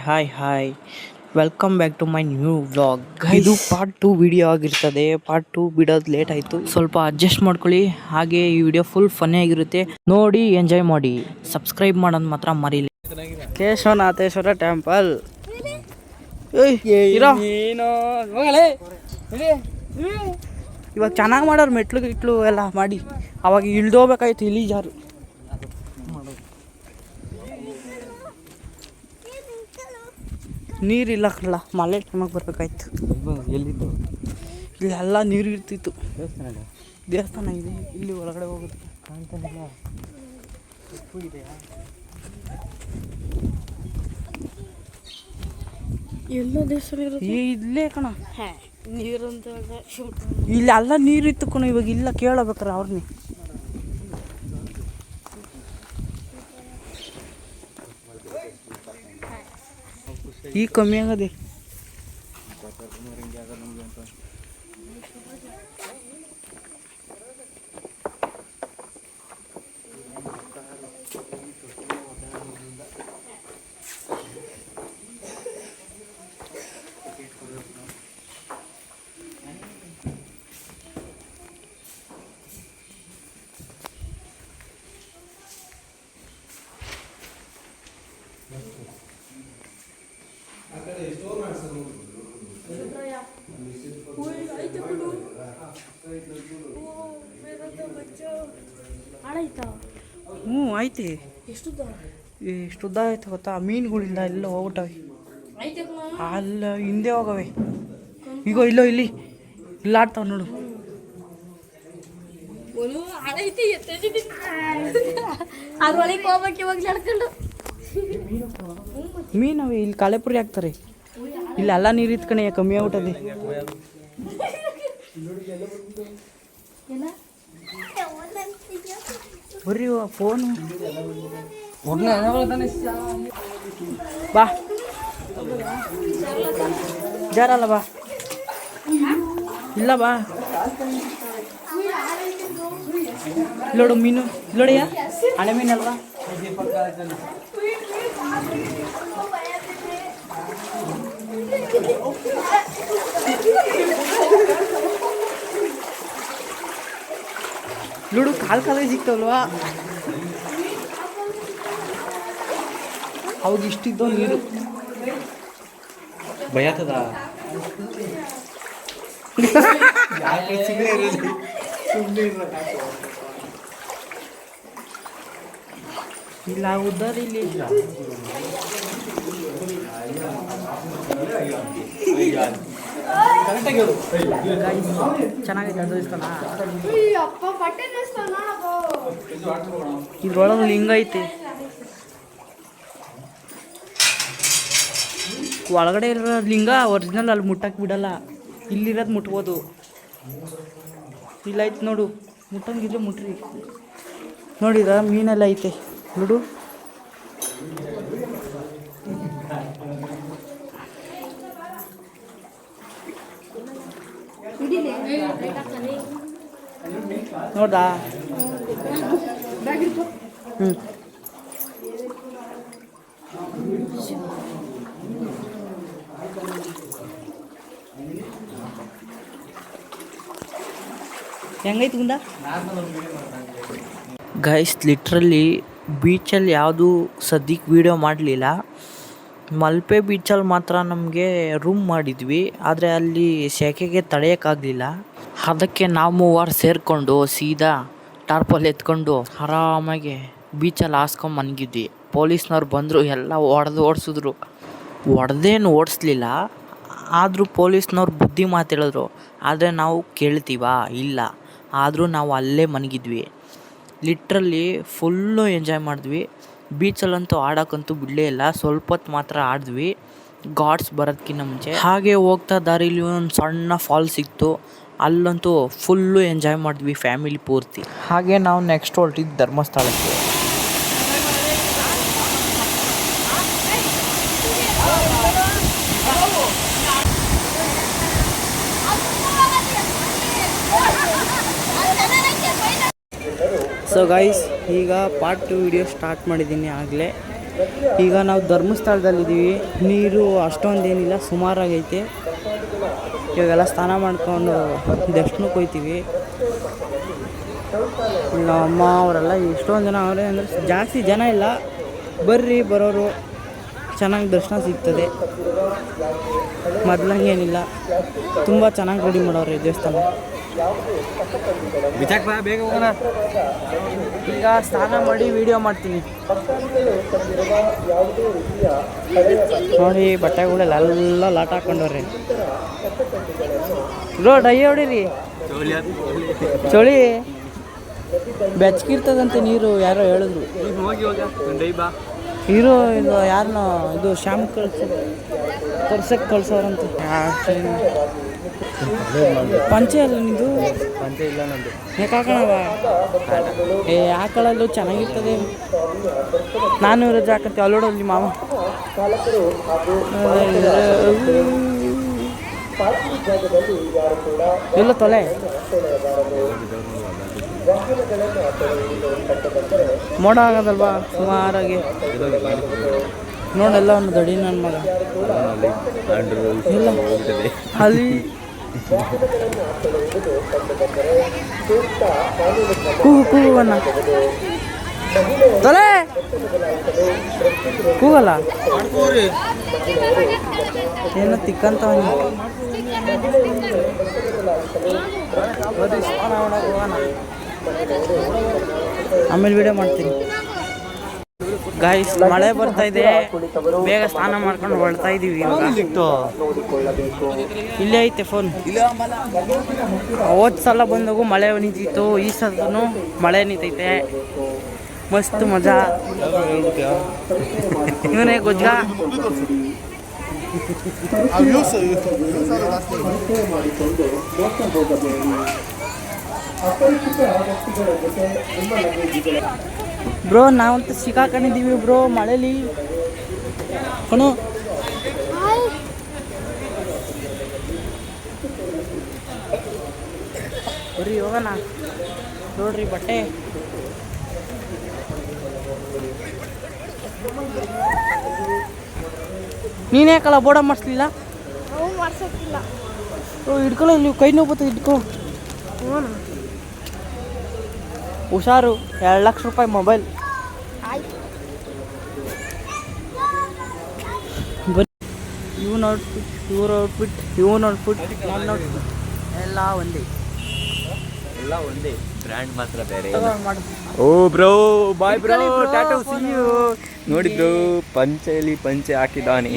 Hi welcome back to my new vlog. ಇದು part 2 video ಆಗಿರ್ತದೆ. Part 2 ಬಿಡೋದು late ಆಯಿತು, ಸ್ವಲ್ಪ ಅಡ್ಜಸ್ಟ್ ಮಾಡ್ಕೊಳ್ಳಿ. ಹಾಗೆ ಈ ವಿಡಿಯೋ ಫುಲ್ ಫನ್ನಿ ಆಗಿರುತ್ತೆ, ನೋಡಿ ಎಂಜಾಯ್ ಮಾಡಿ. ಸಬ್ಸ್ಕ್ರೈಬ್ ಮಾಡೋದು ಮಾತ್ರ ಮರೀಲಿ. ಕೇಶವನಾಥೇಶ್ವರ ಟೆಂಪಲ್ ಇವಾಗ ಚೆನ್ನಾಗಿ ಮಾಡೋರು, ಮೆಟ್ಲು ಗಿಟ್ಲು ಎಲ್ಲ ಮಾಡಿ. ಅವಾಗ ಇಳ್ದೋಗ್ಬೇಕಾಯ್ತು ಇಳಿಜಾರು. ನೀರಿಲ್ಲ ಕಳ್ಳ, ಮಳೆ ಟೈಮಾಗ ಬರ್ಬೇಕಾಯ್ತು. ಎಲ್ಲಿದ್ದು ಇಲ್ಲೆಲ್ಲ ನೀರು ಇರ್ತಿತ್ತು. ದೇವಸ್ಥಾನ ಇದೆ, ಇಲ್ಲಿ ಒಳಗಡೆ ಹೋಗೋದು ಕಾಣ್ತಾನಿಲ್ಲ. ಎಲ್ಲ ದೇವಸ್ಥಾನ ಇಲ್ಲೇ ಕಣ, ನೀರಂತ ಇಲ್ಲೆಲ್ಲ ನೀರಿತ್ತು ಕಣ. ಇವಾಗ ಇಲ್ಲ, ಕೇಳಬೇಕಾರ ಅವ್ರನ್ನೇ. ಈಗ ಕಮ್ಮಿ ಆಗದೆ. ಹ್ಞೂ ಐತಿ. ಎಷ್ಟುದ್ದ ಆಯ್ತು ಗೊತ್ತಾ? ಮೀನುಗಳಿಂದ ಎಲ್ಲ ಹೋಗ್ಬಿಟ್ಟವೆ. ಅಲ್ಲ ಹಿಂದೆ ಹೋಗವೆ. ಈಗ ಇಲ್ಲೋ ಇಲ್ಲಿ ಆಡ್ತಾವ ನೋಡು. ಮೀನವೆ ಇಲ್ಲಿ ಕಾಳೆಪುರಿ ಹಾಕ್ತಾರೆ. ಇಲ್ಲೆಲ್ಲ ನೀರು ಇತ್ಕಣೆ, ಕಮ್ಮಿ ಆಗ್ಬಿಟ್ಟದೆ. ಬರ್ರಿ ಫೋನು ಬಾ, ಜಾರಲ್ಲ ಬಾ. ಇಲ್ಲ ಬಾ, ಇಲ್ಲೋಡು ಮೀನು, ಇಲ್ಲೋಡಿಯ ಹಳೆ ಮೀನಲ್ವಾ? ನೋಡು, ಕಾಲು ಸಿಗ್ತಾವಲ್ವಾ? ಅವಾಗ ಇಷ್ಟಿದ್ದೋ ನೀರು. ಭಯತದ ಇಲ್ಲ ಉದ್ದಾರ ಇಲ್ಲಿ ಚೆನ್ನಾಗೈತೆ. ಅದು ಇಸ್ಕೊಳ ಇದ್ರೊಳಗೆ ಲಿಂಗ ಐತಿ. ಒಳಗಡೆ ಇರೋ ಲಿಂಗ ಒರಿಜಿನಲ್, ಅಲ್ಲಿ ಮುಟ್ಟಕ್ಕೆ ಬಿಡಲ್ಲ. ಇಲ್ಲಿರೋದು ಮುಟ್ಬೋದು. ಇಲ್ಲ ಐತೆ ನೋಡು, ಮುಟ್ಟಂಗಿದ್ರೆ ಮುಟ್ರಿ. ನೋಡಿದ ಮೀನೆಲ್ಲ ಐತೆ ನೋಡು. ನೋಡ್ದಾ? ಹ್ಞೂ ಹೆಂಗೈತಿ ಗುಂಡ? ಗೈಸ್, ಲಿಟ್ರಲಿ ಬೀಚಲ್ಲಿ ಯಾವುದು ಸದ್ಯಕ್ಕೆ ವೀಡಿಯೋ ಮಾಡಲಿಲ್ಲ. ಮಲ್ಪೆ ಬೀಚಲ್ಲಿ ಮಾತ್ರ ನಮಗೆ ರೂಮ್ ಮಾಡಿದ್ವಿ, ಆದರೆ ಅಲ್ಲಿ ಸೆಕೆಗೆ ತಡೆಯೋಕ್ಕಾಗಲಿಲ್ಲ. ಅದಕ್ಕೆ ನಾವು ಮೂವರು ಸೇರಿಕೊಂಡು ಸೀದಾ ಟಾರ್ಪಲ್ ಎತ್ಕೊಂಡು ಆರಾಮಾಗಿ ಬೀಚಲ್ಲಿ ಹಾಸ್ಕೊಂಡು ಮನ್ಗಿದ್ವಿ. ಪೊಲೀಸ್ನವ್ರು ಬಂದರು, ಎಲ್ಲ ಓಡಿಸಿದ್ರು. ಹೊಡೆದೇನು ಓಡಿಸ್ಲಿಲ್ಲ, ಆದರೂ ಪೊಲೀಸ್ನವ್ರು ಬುದ್ಧಿ ಮಾತು ಹೇಳಿದ್ರು. ಆದರೆ ನಾವು ಕೇಳ್ತೀವಾ? ಇಲ್ಲ. ಆದರೂ ನಾವು ಅಲ್ಲೇ ಮನಗಿದ್ವಿ. ಲಿಟ್ರಲ್ಲಿ ಫುಲ್ಲು ಎಂಜಾಯ್ ಮಾಡಿದ್ವಿ. ಬೀಚಲ್ಲಂತೂ ಆಡೋಕ್ಕಂತೂ ಬಿಡಲೇ ಇಲ್ಲ. ಸ್ವಲ್ಪ ಹೊತ್ತು ಮಾತ್ರ ಆಡಿದ್ವಿ, ಗಾಡ್ಸ್ ಬರೋದಕ್ಕಿಂತ ಮುಂಚೆ. ಹಾಗೆ ಹೋಗ್ತಾ ದಾರಿಲಿ ಒಂದು ಸಣ್ಣ ಫಾಲ್ ಸಿಕ್ತು, ಅಲ್ಲಂತೂ ಫುಲ್ಲು ಎಂಜಾಯ್ ಮಾಡಿದ್ವಿ ಫ್ಯಾಮಿಲಿ ಪೂರ್ತಿ. ಹಾಗೆ ನಾವು ನೆಕ್ಸ್ಟ್ ಹೊರಟಿದ್ದು ಧರ್ಮಸ್ಥಳಕ್ಕೆ. ಸೊ ಗೈಸ್, ಈಗ ಪಾರ್ಟ್ 2 ವಿಡಿಯೋ ಸ್ಟಾರ್ಟ್ ಮಾಡಿದ್ದೀನಿ ಆಗಲೇ. ಈಗ ನಾವು ಧರ್ಮಸ್ಥಳದಲ್ಲಿದ್ದೀವಿ. ನೀರು ಅಷ್ಟೊಂದೇನಿಲ್ಲ, ಸುಮಾರಾಗೈತೆ. ಇವಾಗೆಲ್ಲ ಸ್ನಾನ ಮಾಡ್ಕೊಂಡು ದರ್ಶನಕ್ಕೆ ಹೋಗ್ತೀವಿ. ನಮ್ಮ ಅಮ್ಮ ಅವರೆಲ್ಲ ಎಷ್ಟೊಂದು ಜನ ಅವರೇ, ಅಂದರೆ ಜಾಸ್ತಿ ಜನ ಇಲ್ಲ. ಬರ್ರಿ, ಬರೋರು ಚೆನ್ನಾಗಿ ದರ್ಶನ ಸಿಗ್ತದೆ. ಮೊದಲಂಗೇನಿಲ್ಲ, ತುಂಬ ಚೆನ್ನಾಗಿ ರೆಡಿ ಮಾಡೋರು ಈ ದೇವಸ್ಥಾನ. ಬೇಗ ಹೋಗೋಣ. ಈಗ ಸ್ನಾನ ಮಾಡಿ ವಿಡಿಯೋ ಮಾಡ್ತೀನಿ ನೋಡಿ. ಬಟ್ಟೆಗಳೆಲ್ಲ ಲಾಟ್ ಹಾಕೊಂಡವ್ರಿ. ಡೈ ಹೊಡೀರಿ, ಚಳಿ ಬೆಚ್ಚಗಿರ್ತದಂತೆ ನೀರು. ಯಾರೋ ಹೇಳಿದ್ರು ಹೀರೋ ಇದು ಯಾರನ್ನ ಇದು ಶ್ಯಾಮ್ ಕಳ್ಸಕ್ಕೆ ಕಳ್ಸೋರಂತೆ. ಪಂಚೆ ಅಲ್ಲ ನಿಂದು? ಪಂಚೆ ಇಲ್ಲ ನಂದು. ಯಾಕೆ ಹಾಕೋಣವ? ಹಾಕೊಳ್ಳಲು ಚೆನ್ನಾಗಿರ್ತದೆ. ನಾನು ರಜೆ ಹಾಕಂತೆ ಅಲ್ಲೋಡಲ್ಲಿ ಮಾವ. ಎಲ್ಲ ತೊಲೆ ಮೋಡ ಆಗೋದಲ್ವಾ ಸುಮಾರಾಗಿ. ನೋಡೆಲ್ಲ ಒಂದು ದಡಿ ನನ್ನ ಮಗ ಇಲ್ಲ ಅಲ್ಲಿ ಕೂಗನ್ನ ತೊಲೆ ಕೂಗಲ್ಲ ಏನೋ ತಿಕ್ಕಂತ ಆಮೇಲೆ ವಿಡಿಯೋ ಮಾಡ್ತೀನಿ. ಗಾಯ್ಸ್, ಮಳೆ ಬರ್ತಾ ಇದೆ, ಬೇಗ ಸ್ನಾನ ಮಾಡ್ಕೊಂಡು ಹೊಳ್ತಾ ಇದೀವಿ. ಇಲ್ಲೇ ಐತೆ ಫೋನ್. ಹೋದ್ ಸಲ ಬಂದಾಗೂ ಮಳೆ ನಿಂತಿತ್ತು, ಈ ಸಲನೂ ಮಳೆ ನಿಂತೈತೆ. ಮಸ್ತ್ ಮಜಾ. ಇವನೇ ಗೊಜ್ಜ. ಬ್ರೋ, ನಾವಂತೂ ಸಿಕ್ಕಾಕೊಂಡಿದ್ದೀವಿ ಬ್ರೋ ಮಳೇಲಿ ಕಣು. ಬರ್ರಿ ಹೋಗೋಣ. ನೋಡ್ರಿ ಬಟ್ಟೆ ನೀನು ಯಾಕಲ್ಲ ಬೋರ್ಡ ಮಾಡಿಸ್ಲಿಲ್ಲ? ಹಿಡ್ಕೊಳ್ಳೋ, ಇಲ್ಲಿ ಕೈ ನೋವು ಬರ್ತದೆ, ಹಿಡ್ಕೊ. ಹುಷಾರು, 2 ಲಕ್ಷ ರೂಪಾಯಿ ಮೊಬೈಲ್. ಇವನ್ ಔಟ್ಫಿಟ್, ಇವ್ರ ಔಟ್ಫಿಟ್, ಇವನ್ ಔಟ್ಫಿಟ್, ನನ್ನ ಔಟ್ಫಿಟ್ ಎಲ್ಲ ಒಂದೇ. ಬ್ರ್ಯಾಂಡ್ ಮಾತ್ರ ಬೇರೆ. Oh bro, bye bro, tata, see you. ನೋಡಿ ಬ್ರೋ, ಪಂಚೆ ಹಾಕಿದ್ದಾನೆ.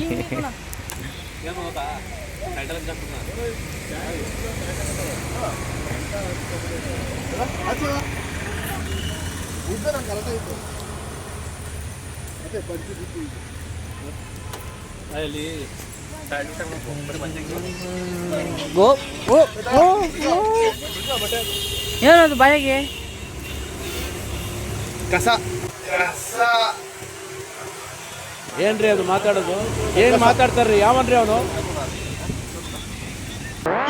ಏನದು ಬಾಯಿಗೆ ಕಸ? ಏನ್ರಿ ಅದು ಮಾತಾಡೋದು? ಏನ್ ಮಾತಾಡ್ತಾರ್ರಿ? ಯಾವನ್ರಿ ಅವನು?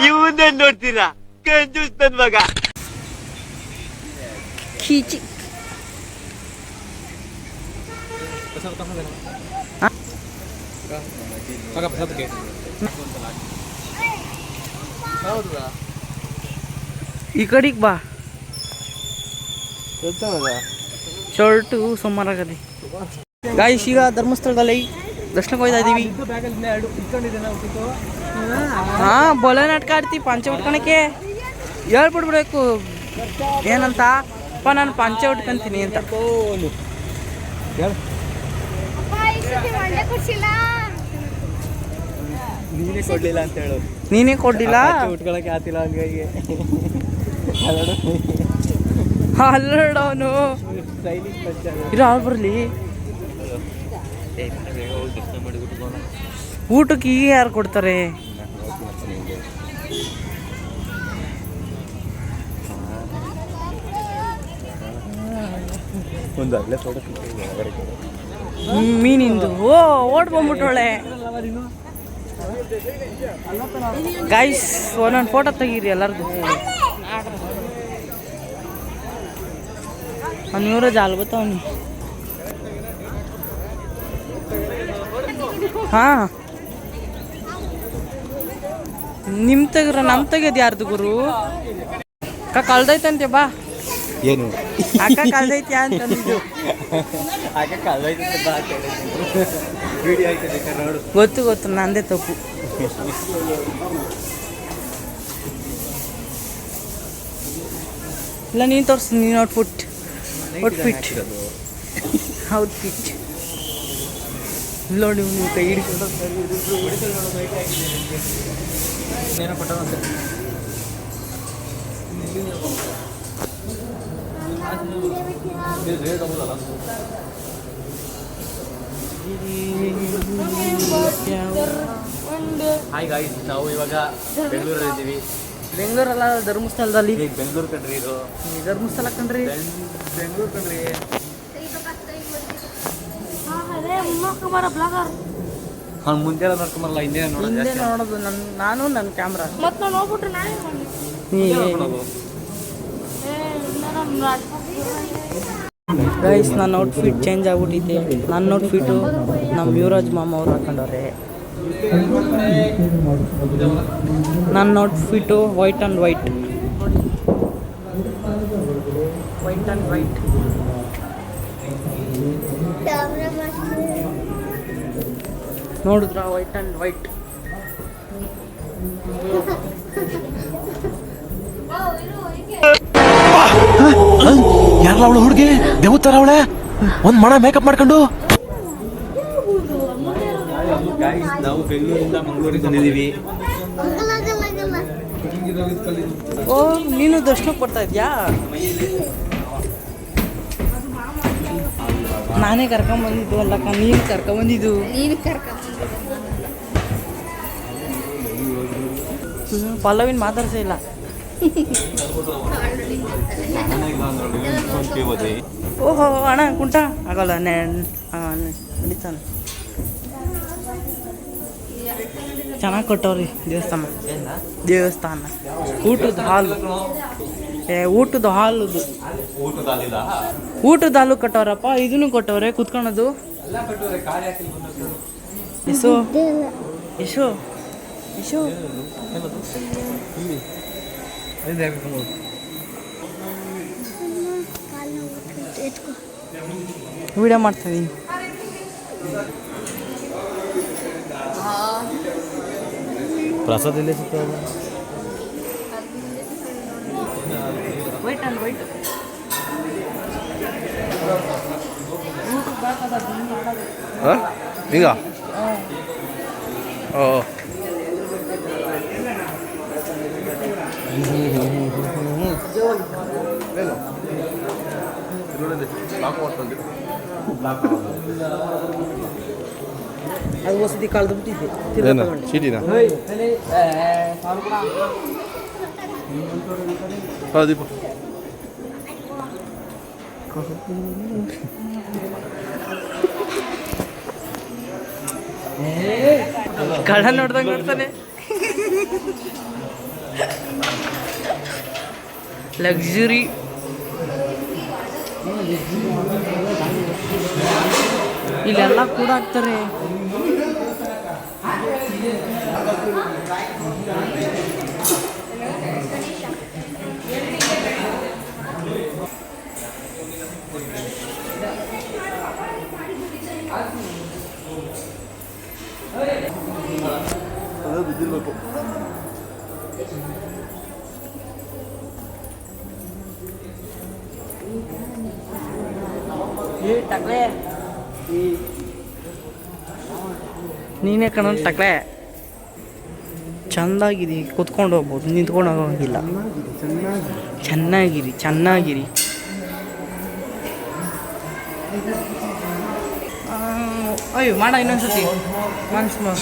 ಇವನ್ನೇ ನೋಡ್ತೀರಾ? ಕಂಜೂಸ್ ನನ್ ಮಗ. ಖೀಚಿ ಈ ಕಡೆಗೆ ಬಾ. ಶರ್ಟು ಸುಮಾರಾಗದೆ. ಗಾಯ್ಸ್, ಈಗ ಧರ್ಮಸ್ಥಳದಲ್ಲಿ ದರ್ಶನಕ್ಕೆ ಹೋಗ್ತಾ ಇದ್ದೀವಿ. ಹಾಂ, ಬೊಲೆ ನಾಟಕ ಆಡ್ತೀವಿ. ಪಂಚೆ ಉಟ್ಕೊಳಕ್ಕೆ ಹೇಳ್ಬಿಡ್ಬೇಕು ಏನಂತ. ಅಪ್ಪ, ನಾನು ಪಂಚೆ ಉಟ್ಕೊಂತೀನಿ ಅಂತ. ನೀನೇ ಕೊಡ್ಲಿಲ್ಲ ಅಂತ ಹೇಳು. ನೀನೇ ಕೊಡ್ಲಿಲ್ಲ, ಉಟ್ಕೊಳಕ್ಕೆ ಆತಿಲ್ಲ ಹಂಗಾಗಿ ಅಲ್ಲೋಡವನು. ಇರೋ ಅವ್ರು ಬರಲಿ. ಊಟಕ್ಕೆ ಈಗ ಯಾರು ಕೊಡ್ತಾರೆ? ಒಂದು ಅಲ್ಲೇ ಫೋಟೋ ಮೀನಿಂದು ಓಡ್ ಬಂದ್ಬಿಟ್ಟೋಳೆ. ಗೈಸ್, ಒಂದೊಂದು ಫೋಟೋ ತೆಗೀರಿ ಎಲ್ಲರದು. ಅವ್ನು ಜಾಲ್ ಗೊತ್ತವನಿ. ಹಾಂ ನಿಮ್ಮ ತೆಗ್ರ ನಮ್ಮ ತೆಗೆದು ಯಾರ್ದು ಗುರು ಅಕ್ಕ ಕಳ್ದೈತಂತೆ ಬಾ ಏನು ಅಕ್ಕ ಕಳ್ದೈತ್ಯಾ ಅಂತಂದಿದ್ದು ವಿಡಿಯೋ ಆಯ್ತದೆ ನೋಡು. ಗೊತ್ತು ನಂದೇ ತಪ್ಪು. ಇಲ್ಲ ನೀನು ತೋರಿಸಿ ನೀನು ಔಟ್ಫಿಟ್ ನೋಡಿ ನೀವು ಕೈ ಹಿಡ್ಕೊಂಡು ಹಾಯ್ ಗಾಯ್ಸ್, ನಾವು ಇವಾಗ ಬೆಂಗಳೂರಲ್ಲಿ ಇದ್ದೀವಿ. ಬೆಂಗಳೂರಲ್ಲ ಧರ್ಮಸ್ಥಳದಲ್ಲಿ. ಬೆಂಗಳೂರು ಕಣ್ರಿ ಇದು, ಧರ್ಮಸ್ಥಳ ಕಣ್ರಿ, ಬೆಂಗಳೂರು ಕಣ್ರಿ. ಅವ್ನು ಮುಂದೆ ನೋಡ್ಕೊಂಬರಲ್ಲ, ಹಿಂದೆ ನೋಡೋದು ನಾನು ನನ್ನ ಕ್ಯಾಮ್ರಾ. ಮತ್ತೆ ನಾನು ಹೋಗ್ಬಿಟ್ರೆ ನಾನೇ ಗೈಸ್ ನನ್ನ ಔಟ್ಫಿಟ್ ಚೇಂಜ್ ಆಗ್ಬಿಟ್ಟಿದೆ. ನನ್ನ ಔಟ್ಫಿಟು ನಮ್ಮ ಯುವರಾಜ್ ಮಾಮ ಅವ್ರು ಹಾಕೊಂಡವ್ರೆ. ನನ್ನ ಔಟ್ಫಿಟು ವೈಟ್ ಆ್ಯಂಡ್ ವೈಟ್. ನೋಡಿದ್ರ ವೈಟ್ ಆ್ಯಂಡ್ ವೈಟ್. ಯಾರಲ್ಲ ಅವಳು ಹುಡುಗಿ ದೇವತರ ಅವಳೆ ಒಂದ್ ಮಣ ಮೇಕಪ್ ಮಾಡ್ಕೊಂಡು. ನಾವು ಬೆಂಗಳೂರಿಂದ ಮಂಗಳೂರಿಗೆ ಬಂದಿದ್ದೀವಿ. ಓ ನೀನು ದರ್ಶನಕ್ಕೆ ಬರ್ತಾ ಇದ್ಯಾ? ನಾನೇ ಕರ್ಕೊಂಬಂದಿದ್ದು ಅಲ್ಲಕ್ಕ, ನೀನು ಕರ್ಕೊಂಬಂದಿದ್ದು. ಪಲ್ಲವಿನ ಮಾತಾಡ್ಸೇ ಇಲ್ಲ. ಓಹೋ ಅಣ್ಣ ಕುಂಟ ಆಗಲ್ಲ, ನಡೀತಾನೆ. ಚೆನ್ನಾಗಿ ಕೊಟ್ಟವ್ರಿ ದೇವಸ್ಥಾನ. ಊಟದ ಹಾಲು ಊಟದ ಹಾಲು ಕೊಟ್ಟವ್ರಪ್ಪ. ಇದನ್ನು ಕೊಟ್ಟವ್ರೆ ಕುತ್ಕೊಳೋದು. ಯಶು ಯಶು ಯಶು ವಿಡಿಯೋ ಮಾಡ್ತಾಯಿದ್ದೀನಿ. ಪ್ರಸಾದ ಇಲ್ಲೇ ಸಿಗ್ತದೆ. White and white. ಈಗ ಓ ಅದು ವಸತಿ ಕಳೆದು ಬಿಟ್ಟಿದ್ದೆ. ಚೀಟಿನ ದೀಪ ಕಳ್ಳ ನೋಡ್ದಂಗೆ ನೋಡ್ತಾನೆ. ಲಕ್ಸುರಿ. ಇಲ್ಲೆಲ್ಲ ಕೂಡ ಹಾಕ್ತಾರೆ. ನೀನೇ ಕಣ ಟಕ್ಲೆ. ಚೆಂದಾಗಿರಿ, ಕುತ್ಕೊಂಡು ಹೋಗ್ಬೋದು, ನಿಂತ್ಕೊಂಡು ಹೋಗೋಂಗಿಲ್ಲ. ಚೆನ್ನಾಗಿರಿ. ಅಯ್ಯೋ ಮಾಡ ಇನ್ನೊಂದ್ಸತಿ ಮನ್ಸು.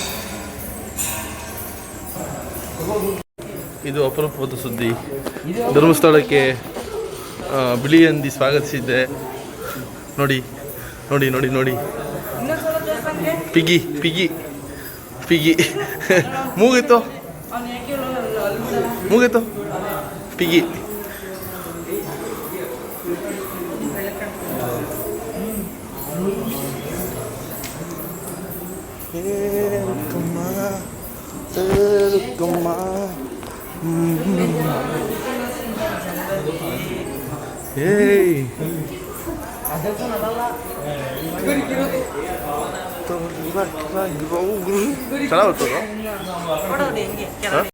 ಇದು ಅಪರೂಪದ ಸುದ್ದಿ. ಧರ್ಮಸ್ಥಳಕ್ಕೆ ಬಿಳಿ ಹಂದಿ ಸ್ವಾಗತಿಸಿದ್ದೆ. ನೋಡಿ ನೋಡಿ ನೋಡಿ ನೋಡಿ, ಪಿಗಿ ಪಿಗಿ ಪಿಗಿ ಮೂಗಿತ್ತು ಪಿಗಿ. ಏಯ್ ಚೆನ್ನಾಗಿ